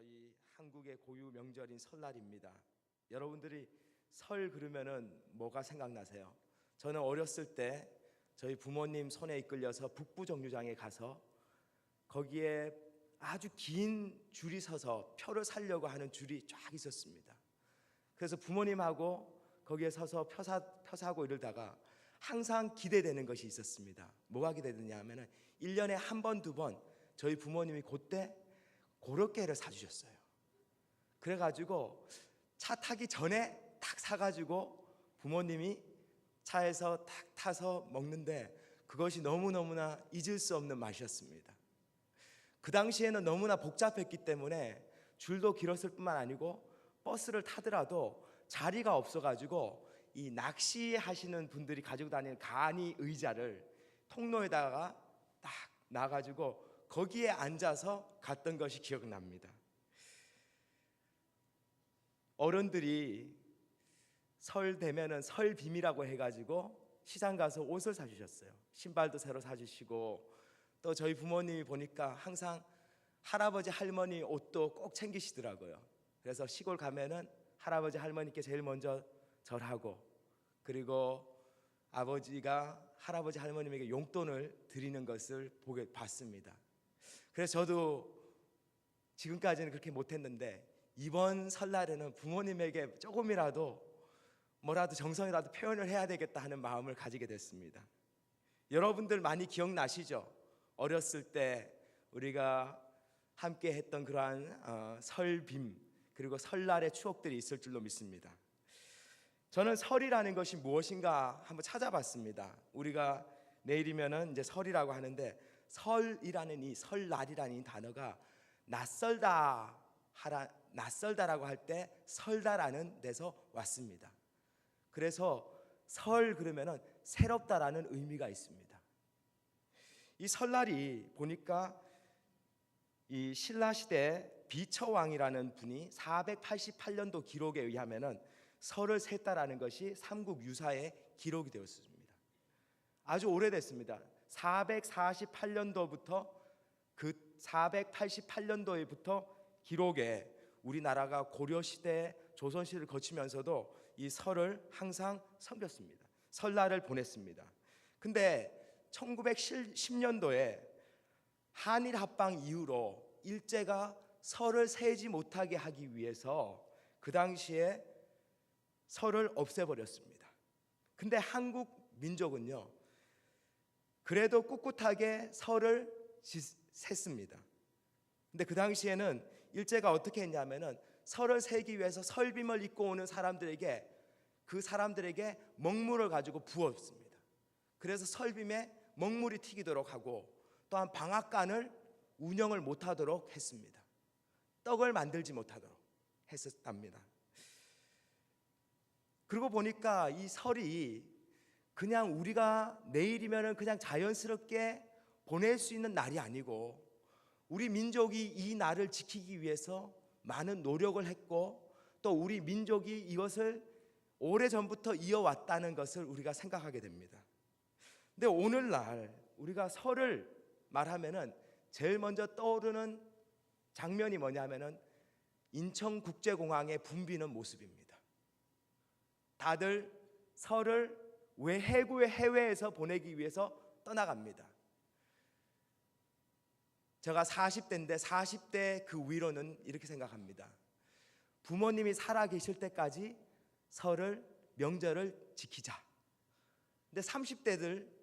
저희 한국의 고유 명절인 설날입니다. 여러분들이 설 그러면은 뭐가 생각나세요? 저는 어렸을 때 저희 부모님 손에 이끌려서 북부 정류장에 가서 거기에 아주 긴 줄이 서서 표를 사려고 하는 줄이 쫙 있었습니다. 그래서 부모님하고 거기에 서서 표 사고 이러다가 항상 기대되는 것이 있었습니다. 뭐가 기대되냐 하면은 1년에 한 번, 두 번 저희 부모님이 그때 고로케를 사주셨어요. 그래가지고 차 타기 전에 탁 사가지고 부모님이 차에서 탁 타서 먹는데 그것이 너무너무나 잊을 수 없는 맛이었습니다. 그 당시에는 너무나 복잡했기 때문에 줄도 길었을 뿐만 아니고 버스를 타더라도 자리가 없어가지고 이 낚시하시는 분들이 가지고 다니는 간이 의자를 통로에다가 딱 놔가지고 거기에 앉아서 갔던 것이 기억납니다. 어른들이 설 되면은 설빔이라고 해가지고 시장 가서 옷을 사주셨어요. 신발도 새로 사주시고 또 저희 부모님이 보니까 항상 할아버지 할머니 옷도 꼭 챙기시더라고요. 그래서 시골 가면은 할아버지 할머니께 제일 먼저 절하고 그리고 아버지가 할아버지 할머님에게 용돈을 드리는 것을 봤습니다. 그래서 저도 지금까지는 그렇게 못했는데 이번 설날에는 부모님에게 조금이라도 뭐라도 정성이라도 표현을 해야 되겠다 하는 마음을 가지게 됐습니다. 여러분들 많이 기억나시죠? 어렸을 때 우리가 함께 했던 그러한 설빔 그리고 설날의 추억들이 있을 줄로 믿습니다. 저는 설이라는 것이 무엇인가 한번 찾아봤습니다. 우리가 내일이면은 이제 설이라고 하는데 설이라는 이 설날이라는 이 단어가 낯설다라고 할 때 설다라는 데서 왔습니다. 그래서 설 그러면은 새롭다라는 의미가 있습니다. 이 설날이 보니까 이 신라 시대 비처왕이라는 분이 488년도 기록에 의하면은 설을 셌다라는 것이 삼국유사에 기록이 되었습니다. 아주 오래됐습니다. 448년도부터 그 488년도에부터 기록에 우리나라가 고려시대, 조선시대를 거치면서도 이 설을 항상 섬겼습니다. 설날을 보냈습니다. 근데 1910년도에 한일 합방 이후로 일제가 설을 세지 못하게 하기 위해서 그 당시에 설을 없애버렸습니다. 근데 한국 민족은요 그래도 꿋꿋하게 설을 셌습니다. 근데 그 당시에는 일제가 어떻게 했냐면은 설을 세기 위해서 설빔을 입고 오는 사람들에게 그 사람들에게 먹물을 가지고 부었습니다. 그래서 설빔에 먹물이 튀기도록 하고 또한 방앗간을 운영을 못하도록 했습니다. 떡을 만들지 못하도록 했었답니다. 그리고 보니까 이 설이 그냥 우리가 내일이면은 그냥 자연스럽게 보낼 수 있는 날이 아니고 우리 민족이 이 날을 지키기 위해서 많은 노력을 했고 또 우리 민족이 이것을 오래전부터 이어왔다는 것을 우리가 생각하게 됩니다. 근데 오늘날 우리가 설을 말하면은 제일 먼저 떠오르는 장면이 뭐냐면은 인천국제공항에 붐비는 모습입니다. 다들 설을 해외 해외에서 보내기 위해서 떠나갑니다. 제가 40대인데 40대 그 위로는 이렇게 생각합니다. 부모님이 살아계실 때까지 설을 명절을 지키자. 근데 30대들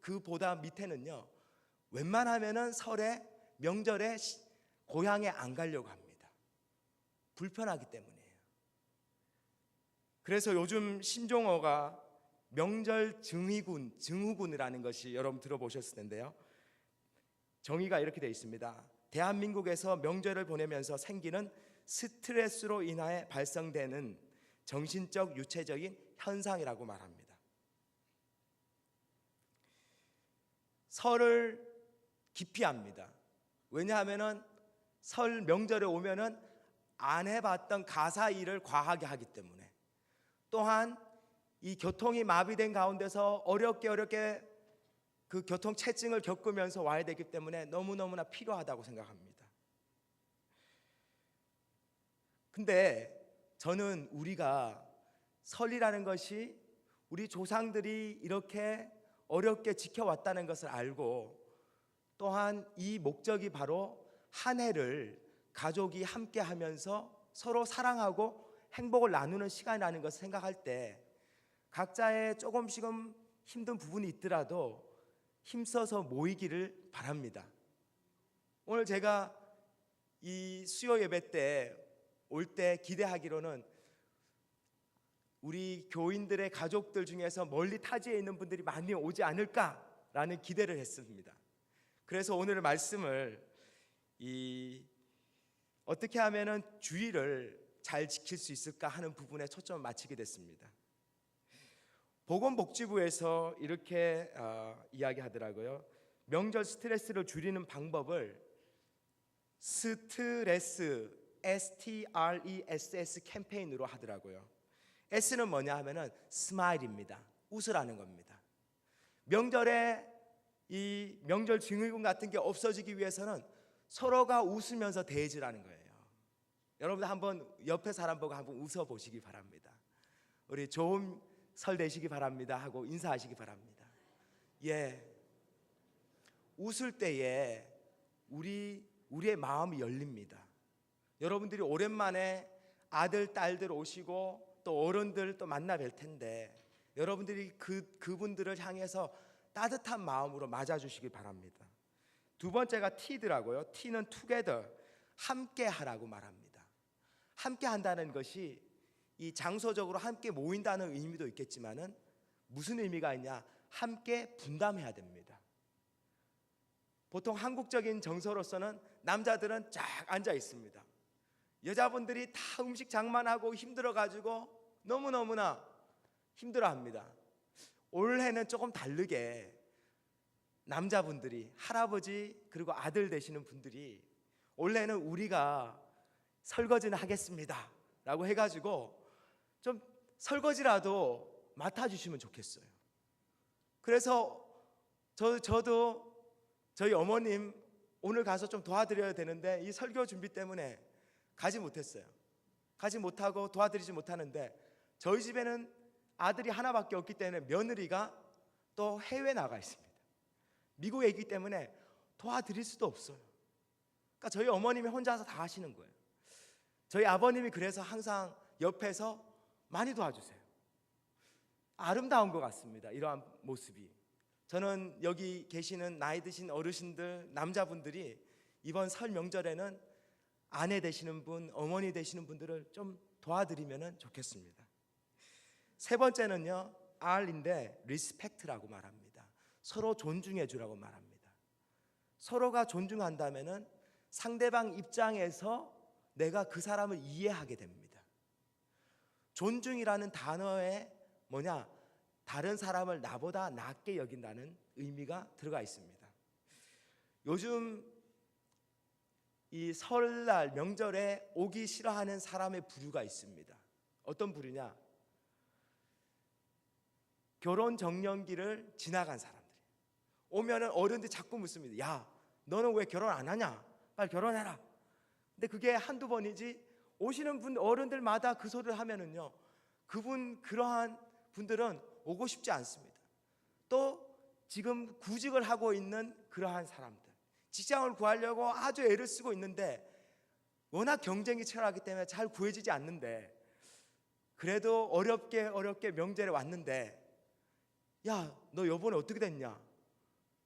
그보다 밑에는요 웬만하면은 설에 명절에 고향에 안 가려고 합니다. 불편하기 때문이에요. 그래서 요즘 신종어가 명절 증후군이라는 것이 여러분 들어보셨을 텐데요. 정의가 이렇게 되어 있습니다. 대한민국에서 명절을 보내면서 생기는 스트레스로 인하여 발생되는 정신적 유체적인 현상이라고 말합니다. 설을 기피합니다. 왜냐하면은 설 명절에 오면은 안 해봤던 가사 일을 과하게 하기 때문에 또한 이 교통이 마비된 가운데서 어렵게 그 교통체증을 겪으면서 와야 되기 때문에 너무너무나 필요하다고 생각합니다. 근데 저는 우리가 설이라는 것이 우리 조상들이 이렇게 어렵게 지켜왔다는 것을 알고, 또한 이 목적이 바로 한 해를 가족이 함께 하면서 서로 사랑하고 행복을 나누는 시간이라는 것을 생각할 때, 각자의 조금씩은 힘든 부분이 있더라도 힘써서 모이기를 바랍니다. 오늘 제가 이 수요 예배 때 올 때 기대하기로는 우리 교인들의 가족들 중에서 멀리 타지에 있는 분들이 많이 오지 않을까라는 기대를 했습니다. 그래서 오늘 말씀을 어떻게 하면은 주의를 잘 지킬 수 있을까 하는 부분에 초점을 맞추게 됐습니다. 보건복지부에서 이렇게 이야기하더라고요. 명절 스트레스를 줄이는 방법을 스트레스 STRESS 캠페인으로 하더라고요. S는 뭐냐 하면은 스마일입니다. 웃으라는 겁니다. 명절에 이 명절 증후군 같은 게 없어지기 위해서는 서로가 웃으면서 대해주라는 거예요. 여러분들 한번 옆에 사람 보고 한번 웃어 보시기 바랍니다. 우리 좋은 설 되시기 바랍니다 하고 인사하시기 바랍니다. 예, 웃을 때에 우리의 마음이 열립니다. 여러분들이 오랜만에 아들, 딸들 오시고 또 어른들 또 만나 뵐 텐데, 여러분들이 그분들을 향해서 따뜻한 마음으로 맞아주시기 바랍니다. 두 번째가 T더라고요. T는 together, 함께 하라고 말합니다. 함께 한다는 것이 이 장소적으로 함께 모인다는 의미도 있겠지만은 무슨 의미가 있냐? 함께 분담해야 됩니다. 보통 한국적인 정서로서는 남자들은 쫙 앉아 있습니다. 여자분들이 다 음식 장만하고 힘들어가지고 너무너무나 힘들어합니다. 올해는 조금 다르게 남자분들이, 할아버지 그리고 아들 되시는 분들이 올해는 우리가 설거지는 하겠습니다 라고 해가지고 좀 설거지라도 맡아주시면 좋겠어요. 그래서 저도 저희 어머님 오늘 가서 좀 도와드려야 되는데 이 설교 준비 때문에 가지 못했어요. 가지 못하고 도와드리지 못하는데, 저희 집에는 아들이 하나밖에 없기 때문에 며느리가 또 해외 나가 있습니다. 미국에 있기 때문에 도와드릴 수도 없어요. 그러니까 저희 어머님이 혼자서 다 하시는 거예요. 저희 아버님이 그래서 항상 옆에서 많이 도와주세요. 아름다운 것 같습니다. 이러한 모습이. 저는 여기 계시는 나이 드신 어르신들, 남자분들이 이번 설 명절에는 아내 되시는 분, 어머니 되시는 분들을 좀 도와드리면 좋겠습니다. 세 번째는요, R인데 리스펙트라고 말합니다. 서로 존중해 주라고 말합니다. 서로가 존중한다면은 상대방 입장에서 내가 그 사람을 이해하게 됩니다. 존중이라는 단어에 뭐냐? 다른 사람을 나보다 낫게 여긴다는 의미가 들어가 있습니다. 요즘 이 설날 명절에 오기 싫어하는 사람의 부류가 있습니다. 어떤 부류냐? 결혼 정년기를 지나간 사람들이 오면은 어른들이 자꾸 묻습니다. 야, 너는 왜 결혼 안 하냐? 빨리 결혼해라. 근데 그게 한두 번이지, 오시는 분 어른들마다 그 소리를 하면은요, 그러한 분들은 오고 싶지 않습니다. 또 지금 구직을 하고 있는 그러한 사람들, 직장을 구하려고 아주 애를 쓰고 있는데 워낙 경쟁이 치열하기 때문에 잘 구해지지 않는데, 그래도 어렵게 명절에 왔는데, 야, 너 요번에 어떻게 됐냐?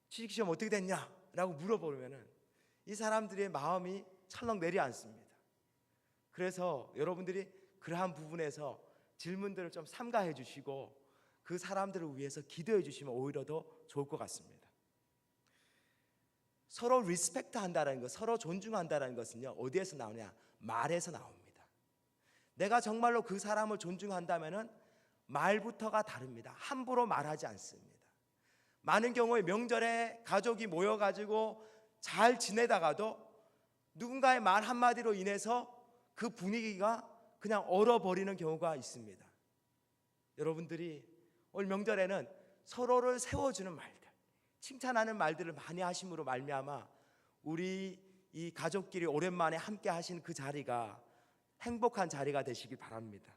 취직시험 어떻게 됐냐? 라고 물어보면은 이 사람들의 마음이 철렁 내려앉습니다. 그래서 여러분들이 그러한 부분에서 질문들을 좀 삼가해 주시고 그 사람들을 위해서 기도해 주시면 오히려 더 좋을 것 같습니다. 서로 리스펙트 한다는 것, 서로 존중한다는 것은요, 어디에서 나오냐? 말에서 나옵니다. 내가 정말로 그 사람을 존중한다면은 말부터가 다릅니다. 함부로 말하지 않습니다. 많은 경우에 명절에 가족이 모여가지고 잘 지내다가도 누군가의 말 한마디로 인해서 그 분위기가 그냥 얼어버리는 경우가 있습니다. 여러분들이 올 명절에는 서로를 세워주는 말들, 칭찬하는 말들을 많이 하심으로 말미암아 우리 이 가족끼리 오랜만에 함께 하신 그 자리가 행복한 자리가 되시길 바랍니다.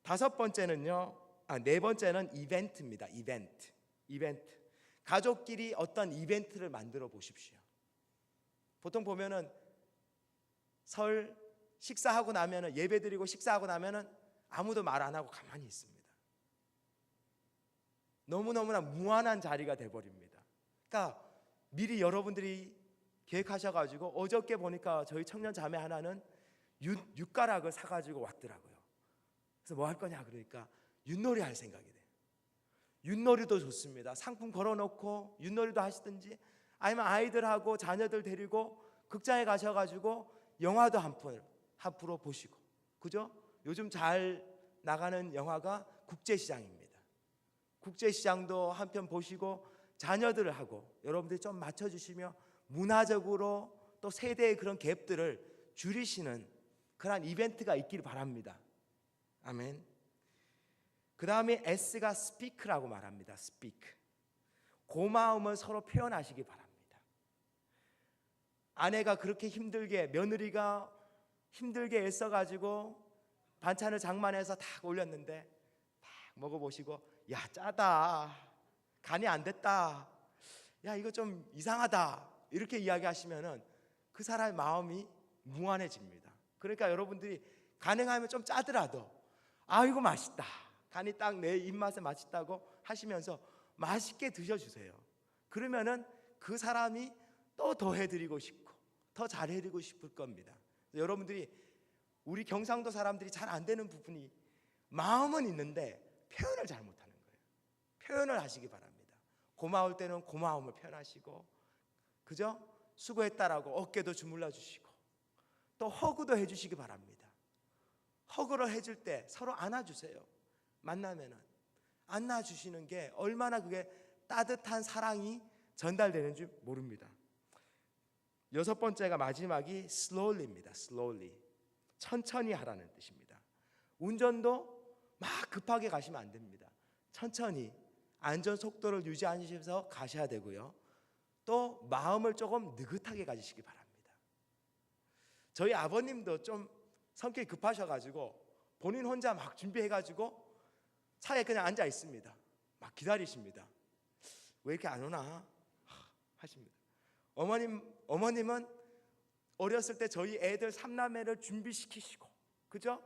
다섯 번째는요, 네 번째는 이벤트입니다. 이벤트. 가족끼리 어떤 이벤트를 만들어 보십시오. 보통 보면은 설 식사하고 나면은, 예배드리고 식사하고 나면은 아무도 말 안 하고 가만히 있습니다. 너무너무나 무한한 자리가 돼버립니다. 그러니까 미리 여러분들이 계획하셔가지고, 어저께 보니까 저희 청년 자매 하나는 윷가락을 사가지고 왔더라고요. 그래서 뭐 할 거냐 그러니까 윷놀이 할 생각이 돼요. 윷놀이도 좋습니다. 상품 걸어놓고 윷놀이도 하시든지, 아니면 아이들하고 자녀들 데리고 극장에 가셔가지고 영화도 한 프로 보시고, 그죠? 요즘 잘 나가는 영화가 국제시장입니다. 국제시장도 한 편 보시고, 자녀들하고 여러분들이 좀 맞춰주시며 문화적으로 또 세대의 그런 갭들을 줄이시는 그런 이벤트가 있기를 바랍니다. 아멘. 그 다음에 S가 speak라고 말합니다. speak. 고마움을 서로 표현하시기 바랍니다. 아내가 그렇게 힘들게, 며느리가 힘들게 애써가지고 반찬을 장만해서 딱 올렸는데 딱 먹어보시고, 야 짜다, 간이 안 됐다, 야 이거 좀 이상하다, 이렇게 이야기하시면은 그 사람의 마음이 무한해집니다. 그러니까 여러분들이 가능하면 좀 짜더라도, 아 이거 맛있다, 간이 딱 내 입맛에 맛있다고 하시면서 맛있게 드셔주세요. 그러면은 그 사람이 또 더 해드리고 싶고 더 잘해드리고 싶을 겁니다. 여러분들이, 우리 경상도 사람들이 잘 안 되는 부분이, 마음은 있는데 표현을 잘 못하는 거예요. 표현을 하시기 바랍니다. 고마울 때는 고마움을 표현하시고, 그죠? 수고했다라고 어깨도 주물러 주시고, 또 허그도 해주시기 바랍니다. 허그를 해줄 때 서로 안아주세요. 만나면은 안아주시는 게 얼마나 그게 따뜻한 사랑이 전달되는지 모릅니다. 여섯 번째가 마지막이 slowly입니다. slowly. 천천히 하라는 뜻입니다. 운전도 막 급하게 가시면 안 됩니다. 천천히 안전 속도를 유지하시면서 가셔야 되고요. 또 마음을 조금 느긋하게 가지시기 바랍니다. 저희 아버님도 좀 성격이 급하셔가지고 본인 혼자 막 준비해가지고 차에 그냥 앉아 있습니다. 막 기다리십니다. 왜 이렇게 안 오나 하십니다. 어머님은 어렸을 때 저희 애들 삼남매를 준비시키시고, 그죠?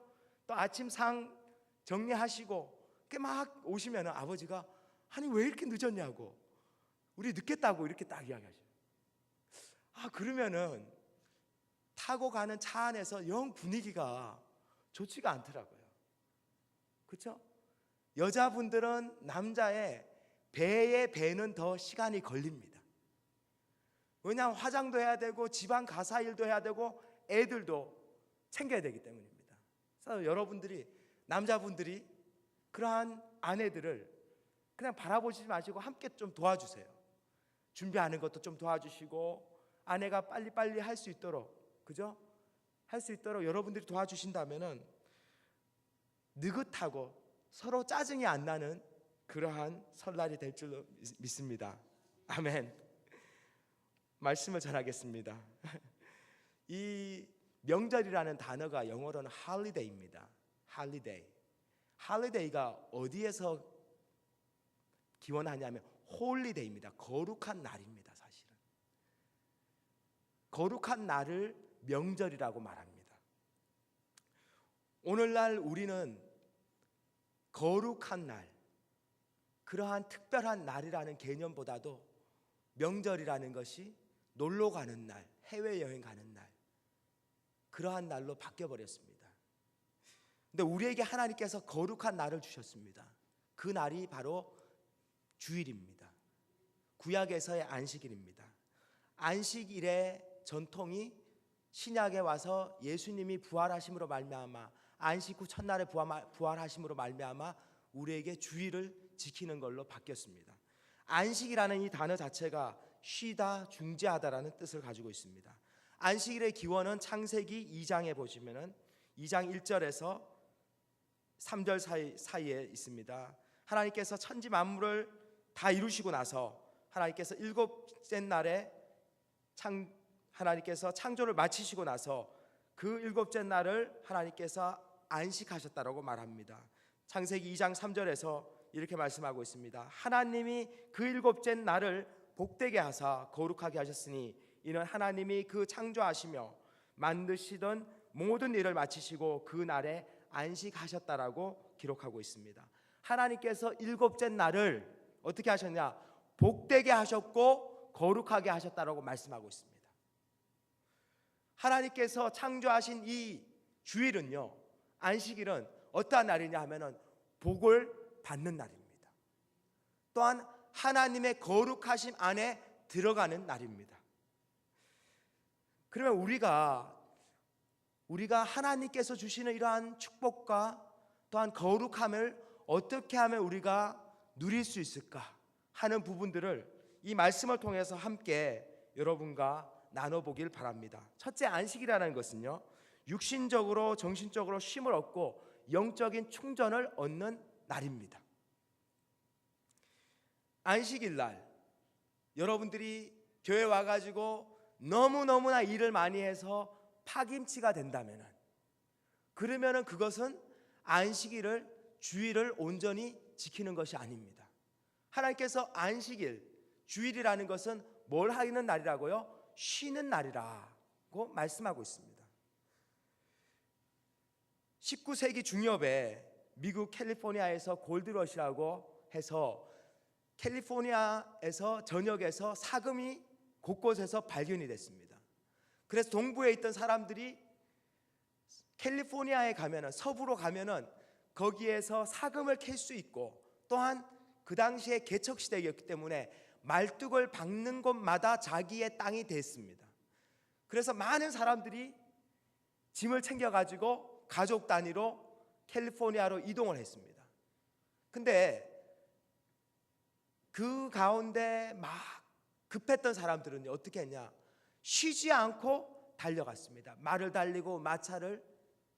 또 아침상 정리하시고 이렇게 막 오시면 아버지가, 아니 왜 이렇게 늦었냐고, 우리 늦겠다고 이렇게 딱 이야기하셔요. 그러면은 타고 가는 차 안에서 영 분위기가 좋지가 않더라고요. 그렇죠? 여자분들은 남자의 배에 배는 더 시간이 걸립니다. 왜냐하면 화장도 해야 되고 집안 가사 일도 해야 되고 애들도 챙겨야 되기 때문입니다. 그래서 여러분들이, 남자분들이 그러한 아내들을 그냥 바라보시지 마시고 함께 좀 도와주세요. 준비하는 것도 좀 도와주시고, 아내가 빨리빨리 할 수 있도록, 그죠? 할 수 있도록 여러분들이 도와주신다면은 느긋하고 서로 짜증이 안 나는 그러한 설날이 될 줄로 믿습니다. 아멘. 말씀을 전하겠습니다. 이 명절이라는 단어가 영어로는 holiday입니다. holiday가 어디에서 기원하냐면 홀리데이입니다. 거룩한 날입니다. 사실은 거룩한 날을 명절이라고 말합니다. 오늘날 우리는 거룩한 날, 그러한 특별한 날이라는 개념보다도 명절이라는 것이 놀러 가는 날, 해외여행 가는 날, 그러한 날로 바뀌어버렸습니다. 근데 우리에게 하나님께서 거룩한 날을 주셨습니다. 그 날이 바로 주일입니다. 구약에서의 안식일입니다. 안식일의 전통이 신약에 와서 예수님이 부활하심으로 말미암아, 안식 후 첫날에 부활하심으로 말미암아 우리에게 주일을 지키는 걸로 바뀌었습니다. 안식이라는 이 단어 자체가 쉬다, 중재하다라는 뜻을 가지고 있습니다. 안식일의 기원은 창세기 2장에 보시면은 2장 1절에서 3절 사이에 있습니다. 하나님께서 천지 만물을 다 이루시고 나서 하나님께서 일곱째 날에 하나님께서 창조를 마치시고 나서 그 일곱째 날을 하나님께서 안식하셨다라고 말합니다. 창세기 2장 3절에서 이렇게 말씀하고 있습니다. 하나님이 그 일곱째 날을 복되게 하사 거룩하게 하셨으니 이는 하나님이 그 창조하시며 만드시던 모든 일을 마치시고 그 날에 안식하셨다라고 기록하고 있습니다. 하나님께서 일곱째 날을 어떻게 하셨냐? 복되게 하셨고 거룩하게 하셨다라고 말씀하고 있습니다. 하나님께서 창조하신 이 주일은요, 안식일은 어떠한 날이냐 하면은 복을 받는 날입니다. 또한 하나님의 거룩하심 안에 들어가는 날입니다. 그러면 우리가 하나님께서 주시는 이러한 축복과 또한 거룩함을 어떻게 하면 우리가 누릴 수 있을까 하는 부분들을 이 말씀을 통해서 함께 여러분과 나눠보길 바랍니다. 첫째, 안식이라는 것은요, 육신적으로 정신적으로 쉼을 얻고 영적인 충전을 얻는 날입니다. 안식일 날 여러분들이 교회 와가지고 너무너무나 일을 많이 해서 파김치가 된다면 그러면은 그것은 안식일을 주일을 온전히 지키는 것이 아닙니다. 하나님께서 안식일 주일이라는 것은 뭘 하는 날이라고요? 쉬는 날이라고 말씀하고 있습니다. 19세기 중엽에 미국 캘리포니아에서 골드러시라고 해서 캘리포니아에서 전역에서 사금이 곳곳에서 발견이 됐습니다. 그래서 동부에 있던 사람들이 캘리포니아에 가면은, 서부로 가면은 거기에서 사금을 캘 수 있고, 또한 그 당시에 개척 시대였기 때문에 말뚝을 박는 곳마다 자기의 땅이 됐습니다. 그래서 많은 사람들이 짐을 챙겨가지고 가족 단위로 캘리포니아로 이동을 했습니다. 근데 그 가운데 막 급했던 사람들은 어떻게 했냐? 쉬지 않고 달려갔습니다. 말을 달리고 마차를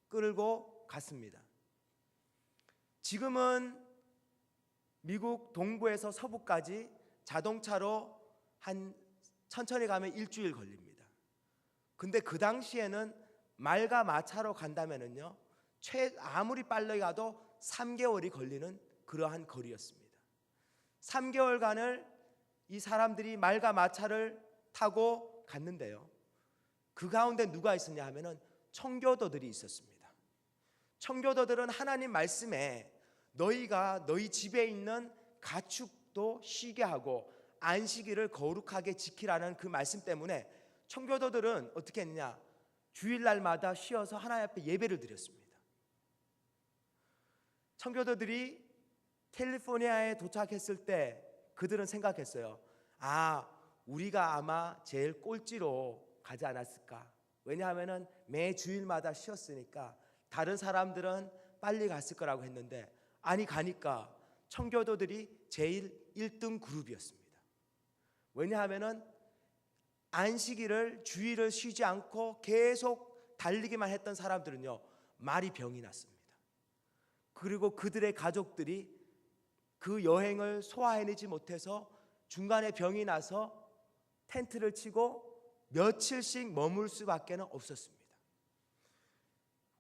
끌고 갔습니다. 지금은 미국 동부에서 서부까지 자동차로 한 천천히 가면 일주일 걸립니다. 근데 그 당시에는 말과 마차로 간다면은요, 아무리 빨리 가도 3개월이 걸리는 그러한 거리였습니다. 3개월간을 이 사람들이 말과 마차를 타고 갔는데요, 그 가운데 누가 있었냐 하면은 청교도들이 있었습니다. 청교도들은 하나님 말씀에 너희가 너희 집에 있는 가축도 쉬게 하고 안식일을 거룩하게 지키라는 그 말씀 때문에 청교도들은 어떻게 했느냐? 주일날마다 쉬어서 하나님 앞에 예배를 드렸습니다. 청교도들이 캘리포니아에 도착했을 때 그들은 생각했어요. 우리가 아마 제일 꼴찌로 가지 않았을까? 왜냐하면 매 주일마다 쉬었으니까 다른 사람들은 빨리 갔을 거라고 했는데, 아니 가니까 청교도들이 제일 1등 그룹이었습니다. 왜냐하면 안식일을 주일을 쉬지 않고 계속 달리기만 했던 사람들은요, 말이 병이 났습니다. 그리고 그들의 가족들이 그 여행을 소화해내지 못해서 중간에 병이 나서 텐트를 치고 며칠씩 머물 수밖에 없었습니다.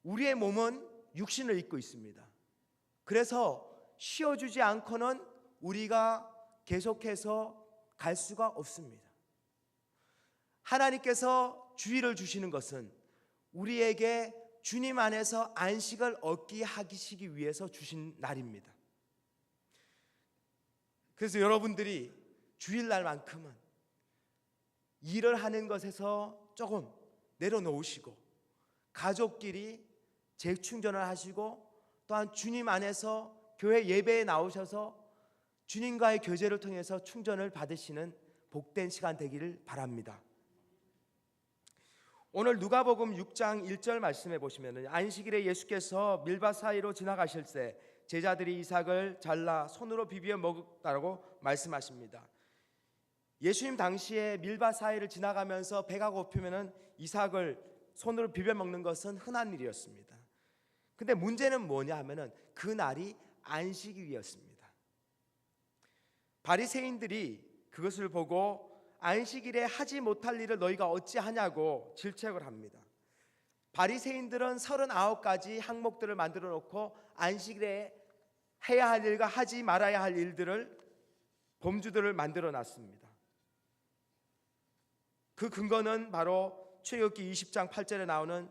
우리의 몸은 육신을 입고 있습니다. 그래서 쉬어주지 않고는 우리가 계속해서 갈 수가 없습니다. 하나님께서 주일을 주시는 것은 우리에게 주님 안에서 안식을 얻게 하시기 위해서 주신 날입니다. 그래서 여러분들이 주일날만큼은 일을 하는 것에서 조금 내려놓으시고 가족끼리 재충전을 하시고, 또한 주님 안에서 교회 예배에 나오셔서 주님과의 교제를 통해서 충전을 받으시는 복된 시간 되기를 바랍니다. 오늘 누가복음 6장 1절 말씀해 보시면 안식일에 예수께서 밀밭 사이로 지나가실 때 제자들이 이삭을 잘라 손으로 비비어 먹었다고 말씀하십니다. 예수님 당시에 밀밭 사이를 지나가면서 배가 고프면 이삭을 손으로 비벼 먹는 것은 흔한 일이었습니다. 근데 문제는 뭐냐 하면은 그 날이 안식일이었습니다. 바리새인들이 그것을 보고 안식일에 하지 못할 일을 너희가 어찌하냐고 질책을 합니다. 바리새인들은 39가지 항목들을 만들어 놓고 안식일에 해야 할 일과 하지 말아야 할 일들을, 범주들을 만들어 놨습니다. 그 근거는 바로 출애굽기 20장 8절에 나오는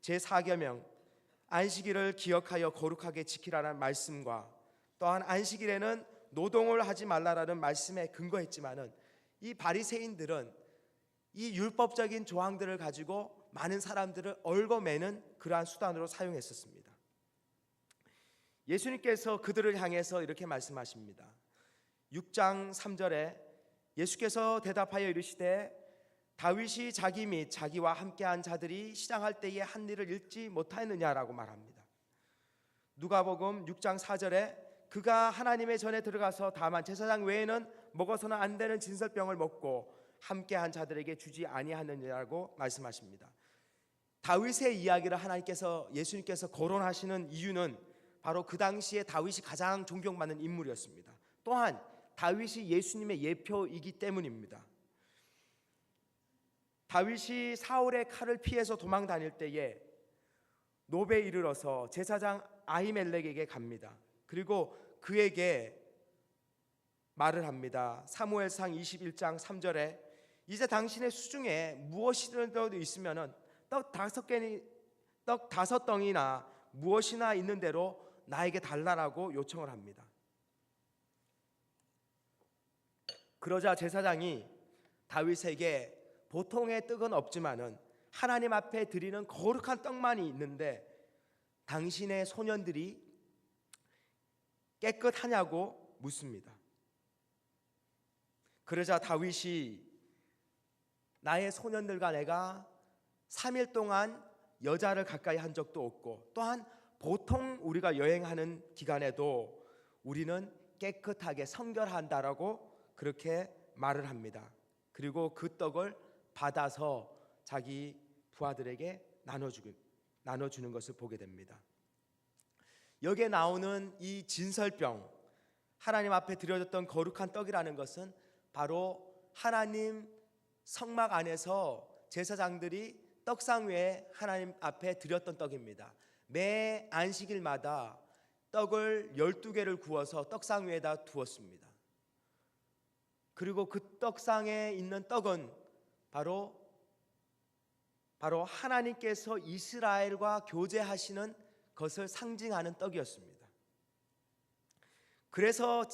제4계명 안식일을 기억하여 거룩하게 지키라는 말씀과, 또한 안식일에는 노동을 하지 말라라는 말씀에 근거했지만은, 이 바리새인들은 이 율법적인 조항들을 가지고 많은 사람들을 얽어매는 그러한 수단으로 사용했었습니다. 예수님께서 그들을 향해서 이렇게 말씀하십니다. 6장 3절에 예수께서 대답하여 이르시되 다윗이 자기 및 자기와 함께한 자들이 시장할 때에 한 일을 읽지 못하였느냐라고 말합니다. 누가복음 6장 4절에 그가 하나님의 전에 들어가서 다만 제사장 외에는 먹어서는 안 되는 진설병을 먹고 함께한 자들에게 주지 아니하느냐라고 말씀하십니다. 다윗의 이야기를 하나님께서, 예수님께서 거론하시는 이유는 바로 그 당시에 다윗이 가장 존경받는 인물이었습니다. 또한 다윗이 예수님의 예표이기 때문입니다. 다윗이 사울의 칼을 피해서 도망 다닐 때에 노베에 이르러서 제사장 아히멜렉에게 갑니다. 그리고 그에게 말을 합니다. 사무엘상 21장 3절에 이제 당신의 수중에 무엇이라도 있으면은 떡 5덩이나 무엇이나 있는 대로 나에게 달라라고 요청을 합니다. 그러자 제사장이 다윗에게 보통의 떡은 없지만은 하나님 앞에 드리는 거룩한 떡만이 있는데 당신의 소년들이 깨끗하냐고 묻습니다. 그러자 다윗이 나의 소년들과 내가 3일 동안 여자를 가까이 한 적도 없고, 또한 보통 우리가 여행하는 기간에도 우리는 깨끗하게 성결한다라고 그렇게 말을 합니다. 그리고 그 떡을 받아서 자기 부하들에게 나눠주는 것을 보게 됩니다. 여기에 나오는 이 진설병, 하나님 앞에 드려졌던 거룩한 떡이라는 것은 바로 하나님 성막 안에서 제사장들이 떡상 위에 하나님 앞에 드렸던 떡입니다. 매 안식일마다 떡을 12개를 구워서 떡상 위에다 두었습니다. 그리고 그 떡상에 있는 떡은 바로 하나님께서 이스라엘과 교제하시는 것을 상징하는 떡이었습니다. 그래서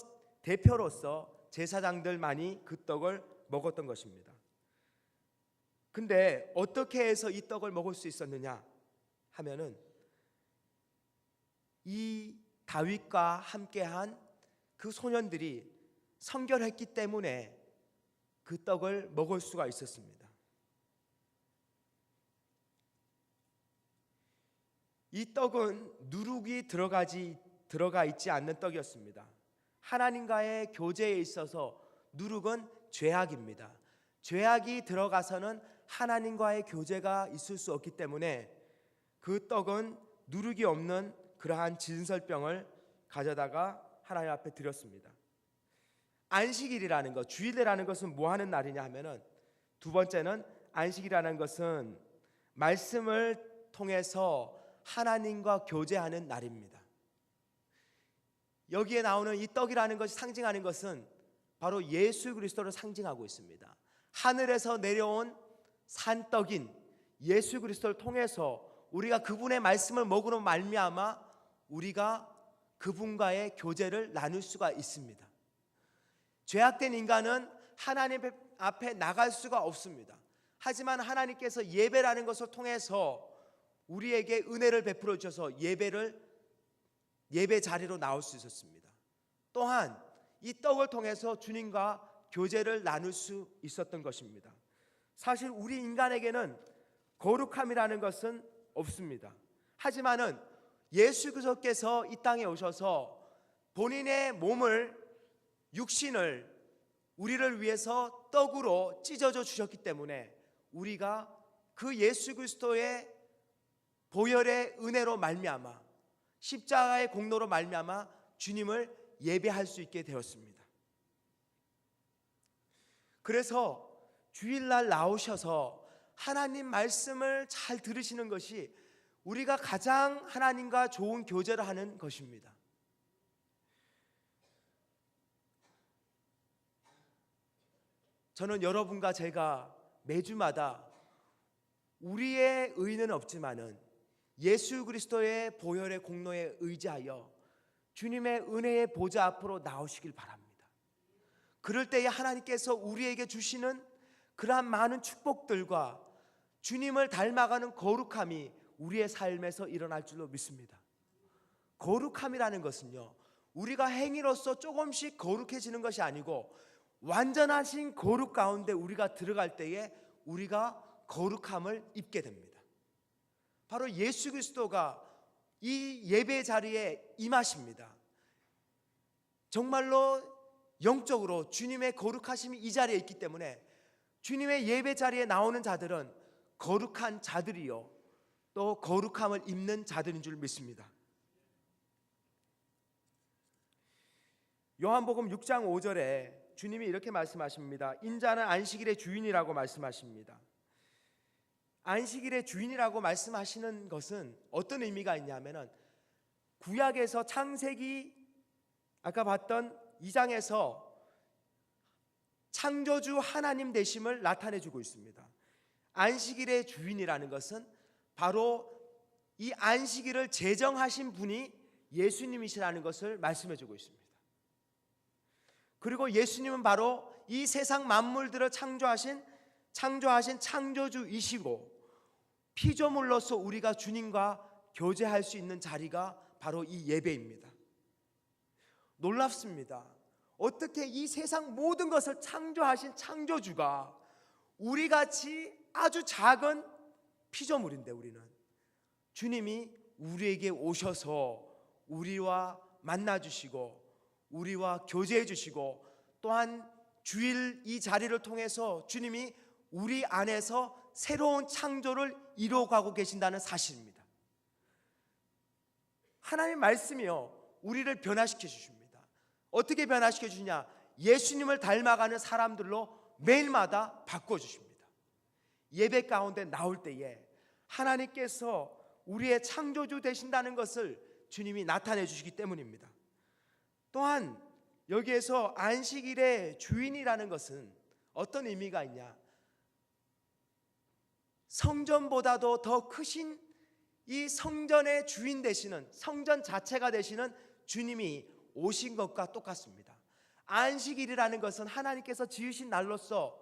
대표로서 제사장들만이 그 떡을 먹었던 것입니다. 근데 어떻게 해서 이 떡을 먹을 수 있었느냐 하면은 이 다윗과 함께한 그 소년들이 성결했기 때문에 그 떡을 먹을 수가 있었습니다. 이 떡은 누룩이 들어가 있지 않는 떡이었습니다. 하나님과의 교제에 있어서 누룩은 죄악입니다. 죄악이 들어가서는 하나님과의 교제가 있을 수 없기 때문에 그 떡은 누룩이 없는 그러한 진설병을 가져다가 하나님 앞에 드렸습니다. 안식일이라는 것, 주일이라는 것은 뭐 하는 날이냐 하면은, 두 번째는 안식이라는 것은 말씀을 통해서 하나님과 교제하는 날입니다. 여기에 나오는 이 떡이라는 것이 상징하는 것은 바로 예수 그리스도를 상징하고 있습니다. 하늘에서 내려온 산떡인 예수 그리스도를 통해서 우리가 그분의 말씀을 먹으로 말미암아 우리가 그분과의 교제를 나눌 수가 있습니다. 죄악된 인간은 하나님 앞에 나갈 수가 없습니다. 하지만 하나님께서 예배라는 것을 통해서 우리에게 은혜를 베풀어 주셔서 예배 자리로 나올 수 있었습니다. 또한 이 떡을 통해서 주님과 교제를 나눌 수 있었던 것입니다. 사실 우리 인간에게는 거룩함이라는 것은 없습니다. 하지만은 예수 그리스도께서 이 땅에 오셔서 본인의 몸을, 육신을 우리를 위해서 떡으로 찢어져 주셨기 때문에 우리가 그 예수 그리스도의 보혈의 은혜로 말미암아, 십자가의 공로로 말미암아 주님을 예배할 수 있게 되었습니다. 그래서 주일날 나오셔서 하나님 말씀을 잘 들으시는 것이 우리가 가장 하나님과 좋은 교제를 하는 것입니다. 저는 여러분과 제가 매주마다 우리의 의는 없지만은 예수 그리스도의 보혈의 공로에 의지하여 주님의 은혜의 보좌 앞으로 나오시길 바랍니다. 그럴 때에 하나님께서 우리에게 주시는 그러한 많은 축복들과 주님을 닮아가는 거룩함이 우리의 삶에서 일어날 줄로 믿습니다. 거룩함이라는 것은요, 우리가 행위로서 조금씩 거룩해지는 것이 아니고 완전하신 거룩 가운데 우리가 들어갈 때에 우리가 거룩함을 입게 됩니다. 바로 예수 그리스도가 이 예배 자리에 임하십니다. 정말로 영적으로 주님의 거룩하심이 이 자리에 있기 때문에 주님의 예배 자리에 나오는 자들은 거룩한 자들이요, 또 거룩함을 입는 자들인 줄 믿습니다. 요한복음 6장 5절에 주님이 이렇게 말씀하십니다. 인자는 안식일의 주인이라고 말씀하십니다. 안식일의 주인이라고 말씀하시는 것은 어떤 의미가 있냐면은 구약에서 창세기 아까 봤던 2장에서 창조주 하나님 되심을 나타내 주고 있습니다. 안식일의 주인이라는 것은 바로 이 안식일을 제정하신 분이 예수님이시라는 것을 말씀해 주고 있습니다. 그리고 예수님은 바로 이 세상 만물들을 창조하신 창조주이시고 피조물로서 우리가 주님과 교제할 수 있는 자리가 바로 이 예배입니다. 놀랍습니다. 어떻게 이 세상 모든 것을 창조하신 창조주가 우리같이 아주 작은 피조물인데, 우리는 주님이 우리에게 오셔서 우리와 만나주시고 우리와 교제해 주시고 또한 주일 이 자리를 통해서 주님이 우리 안에서 새로운 창조를 이루어가고 계신다는 사실입니다. 하나님의 말씀이요, 우리를 변화시켜 주십니다. 어떻게 변화시켜 주냐? 예수님을 닮아가는 사람들로 매일마다 바꿔주십니다. 예배 가운데 나올 때에 하나님께서 우리의 창조주 되신다는 것을 주님이 나타내 주시기 때문입니다. 또한 여기에서 안식일의 주인이라는 것은 어떤 의미가 있냐? 성전보다도 더 크신 이 성전의 주인 되시는, 성전 자체가 되시는 주님이 오신 것과 똑같습니다. 안식일이라는 것은 하나님께서 지으신 날로서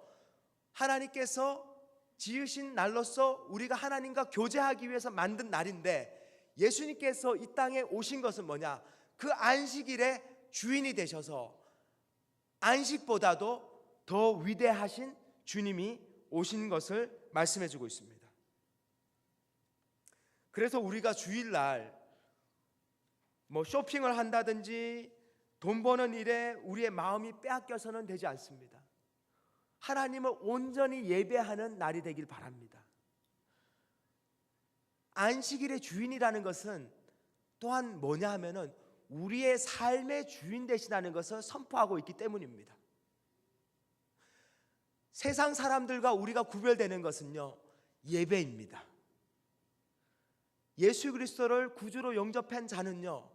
우리가 하나님과 교제하기 위해서 만든 날인데, 예수님께서 이 땅에 오신 것은 뭐냐? 그 안식일의 주인이 되셔서 안식보다도 더 위대하신 주님이 오신 것을 말씀해 주고 있습니다. 그래서 우리가 주일날 쇼핑을 한다든지 돈 버는 일에 우리의 마음이 빼앗겨서는 되지 않습니다. 하나님을 온전히 예배하는 날이 되길 바랍니다. 안식일의 주인이라는 것은 또한 뭐냐 하면은 우리의 삶의 주인 되시다는 것을 선포하고 있기 때문입니다. 세상 사람들과 우리가 구별되는 것은요, 예배입니다. 예수 그리스도를 구주로 영접한 자는요,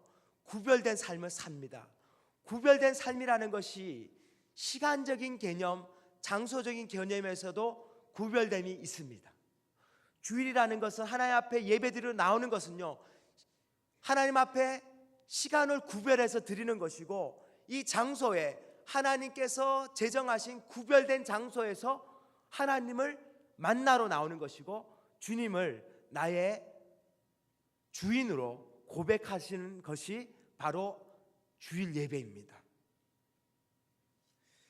구별된 삶을 삽니다. 구별된 삶이라는 것이 시간적인 개념, 장소적인 개념에서도 구별됨이 있습니다. 주일이라는 것은 하나님 앞에 예배드리러 나오는 것은요, 하나님 앞에 시간을 구별해서 드리는 것이고, 이 장소에 하나님께서 제정하신 구별된 장소에서 하나님을 만나러 나오는 것이고, 주님을 나의 주인으로 고백하시는 것이 바로 주일 예배입니다.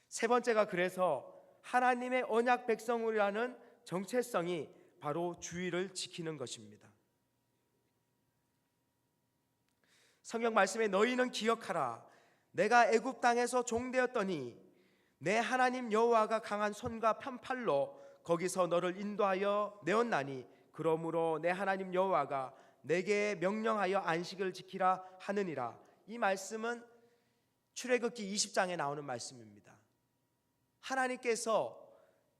세 번째가, 그래서 하나님의 언약 백성이라는 정체성이 바로 주일을 지키는 것입니다. 성경 말씀에 너희는 기억하라. 내가 애굽 땅에서 종되었더니 내 하나님 여호와가 강한 손과 편팔로 거기서 너를 인도하여 내었나니 그러므로 내 하나님 여호와가 내게 명령하여 안식을 지키라 하느니라. 이 말씀은 출애굽기 20장에 나오는 말씀입니다. 하나님께서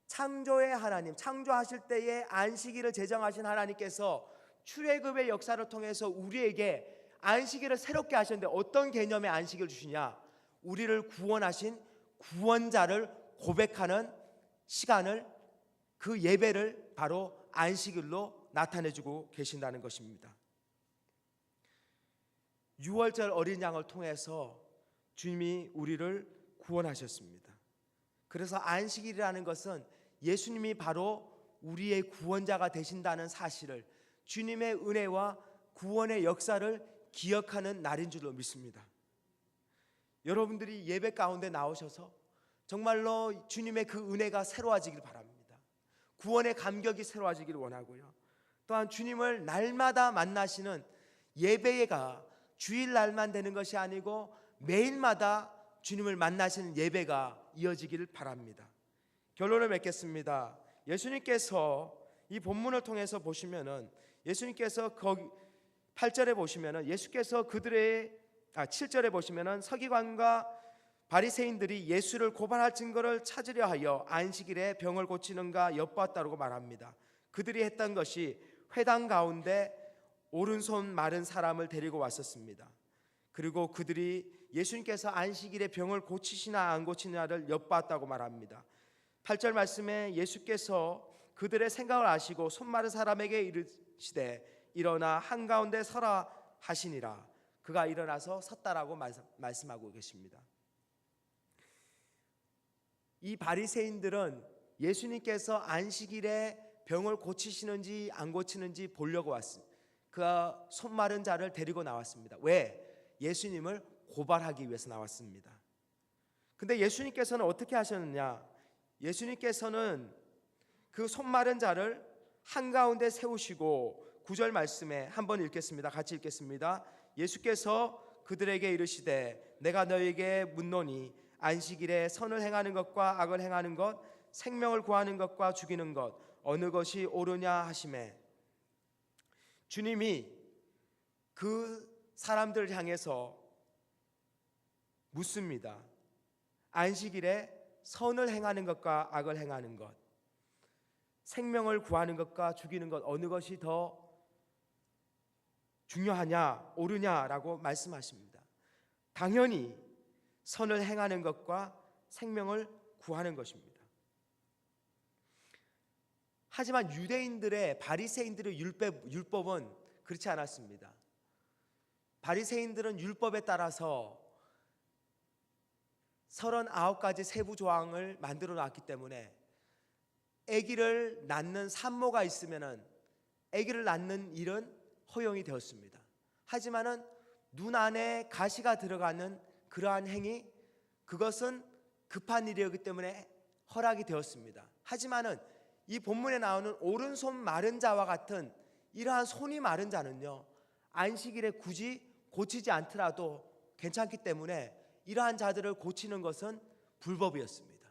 창조의 하나님, 창조하실 때에 안식일을 제정하신 하나님께서 출애굽의 역사를 통해서 우리에게 안식일을 새롭게 하셨는데 어떤 개념의 안식일을 주시냐? 우리를 구원하신 구원자를 고백하는 시간을, 그 예배를 바로 안식일로 나타내주고 계신다는 것입니다. 유월절 어린 양을 통해서 주님이 우리를 구원하셨습니다. 그래서 안식일이라는 것은 예수님이 바로 우리의 구원자가 되신다는 사실을, 주님의 은혜와 구원의 역사를 기억하는 날인 줄로 믿습니다. 여러분들이 예배 가운데 나오셔서 정말로 주님의 그 은혜가 새로워지길 바랍니다. 구원의 감격이 새로워지길 원하고요. 또한 주님을 날마다 만나시는 예배가 주일날만 되는 것이 아니고 매일마다 주님을 만나시는 예배가 이어지기를 바랍니다. 결론을 맺겠습니다. 예수님께서 이 본문을 통해서 보시면은 예수님께서 거기 8절에 보시면은 예수께서 그들의 7절에 보시면은 서기관과 바리새인들이 예수를 고발할 증거를 찾으려 하여 안식일에 병을 고치는가 엿보았다고 말합니다. 그들이 했던 것이 회당 가운데 오른손 마른 사람을 데리고 왔었습니다. 그리고 그들이 예수님께서 안식일에 병을 고치시나 안 고치냐를 엿보았다고 말합니다. 8절 말씀에 예수께서 그들의 생각을 아시고 손 마른 사람에게 이르시되 일어나 한가운데 서라 하시니라. 그가 일어나서 섰다라고 말씀하고 계십니다. 이 바리새인들은 예수님께서 안식일에 병을 고치시는지 안 고치는지 보려고 왔습니다. 그가 손 마른 자를 데리고 나왔습니다. 왜? 예수님을 고발하기 위해서 나왔습니다. 근데 예수님께서는 어떻게 하셨느냐? 예수님께서는 그 손 마른 자를 한가운데 세우시고 9절 말씀에 한번 읽겠습니다. 같이 읽겠습니다. 예수께서 그들에게 이르시되 내가 너에게 묻노니 안식일에 선을 행하는 것과 악을 행하는 것, 생명을 구하는 것과 죽이는 것 어느 것이 옳으냐 하시매, 주님이 그 사람들을 향해서 묻습니다. 안식일에 선을 행하는 것과 악을 행하는 것, 생명을 구하는 것과 죽이는 것 어느 것이 더 중요하냐 옳으냐라고 말씀하십니다. 당연히 선을 행하는 것과 생명을 구하는 것입니다. 하지만 유대인들의, 바리새인들의 율법은 그렇지 않았습니다. 바리새인들은 율법에 따라서 39가지 세부 조항을 만들어 놨기 때문에 아기를 낳는 산모가 있으면은 아기를 낳는 일은 허용이 되었습니다. 하지만은 눈 안에 가시가 들어가는 그러한 행위, 그것은 급한 일이었기 때문에 허락이 되었습니다. 하지만은 이 본문에 나오는 오른손 마른 자와 같은 이러한 손이 마른 자는요, 안식일에 굳이 고치지 않더라도 괜찮기 때문에 이러한 자들을 고치는 것은 불법이었습니다.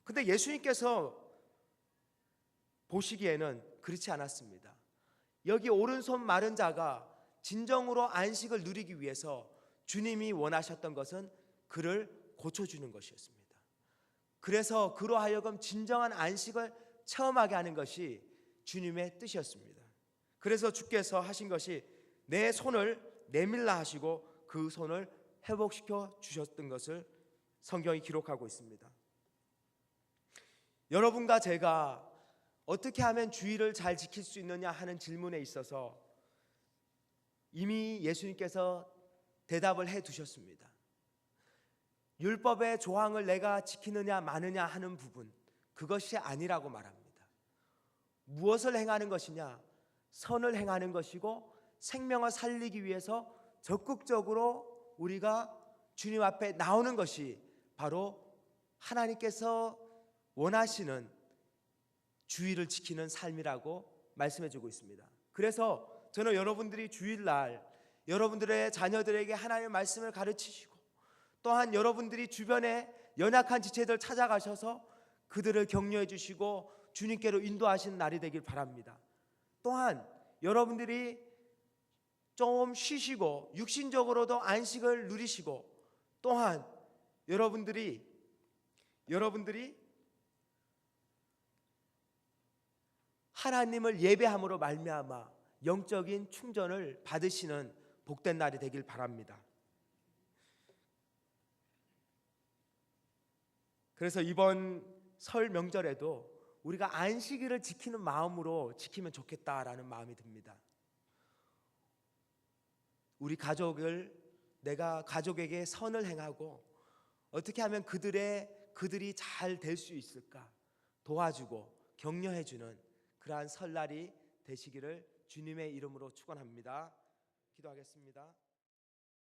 근데 예수님께서 보시기에는 그렇지 않았습니다. 여기 오른손 마른 자가 진정으로 안식을 누리기 위해서 주님이 원하셨던 것은 그를 고쳐주는 것이었습니다. 그래서 그로 하여금 진정한 안식을 체험하게 하는 것이 주님의 뜻이었습니다. 그래서 주께서 하신 것이 내 손을 내밀라 하시고 그 손을 회복시켜 주셨던 것을 성경이 기록하고 있습니다. 여러분과 제가 어떻게 하면 주의를 잘 지킬 수 있느냐 하는 질문에 있어서 이미 예수님께서 대답을 해 두셨습니다. 율법의 조항을 내가 지키느냐 마느냐 하는 부분, 그것이 아니라고 말합니다. 무엇을 행하는 것이냐? 선을 행하는 것이고 생명을 살리기 위해서 적극적으로 우리가 주님 앞에 나오는 것이 바로 하나님께서 원하시는 주의를 지키는 삶이라고 말씀해주고 있습니다. 그래서 저는 여러분들이 주일날 여러분들의 자녀들에게 하나님의 말씀을 가르치시고, 또한 여러분들이 주변에 연약한 지체들 찾아가셔서 그들을 격려해 주시고 주님께로 인도하시는 날이 되길 바랍니다. 또한 여러분들이 좀 쉬시고 육신적으로도 안식을 누리시고, 또한 여러분들이 하나님을 예배함으로 말미암아 영적인 충전을 받으시는 복된 날이 되길 바랍니다. 그래서 이번 설 명절에도 우리가 안식일을 지키는 마음으로 지키면 좋겠다라는 마음이 듭니다. 우리 가족을 내가 가족에게 선을 행하고 어떻게 하면 그들이 잘 될 수 있을까 도와주고 격려해주는 그러한 설날이 되시기를 주님의 이름으로 축원합니다. 기도하겠습니다.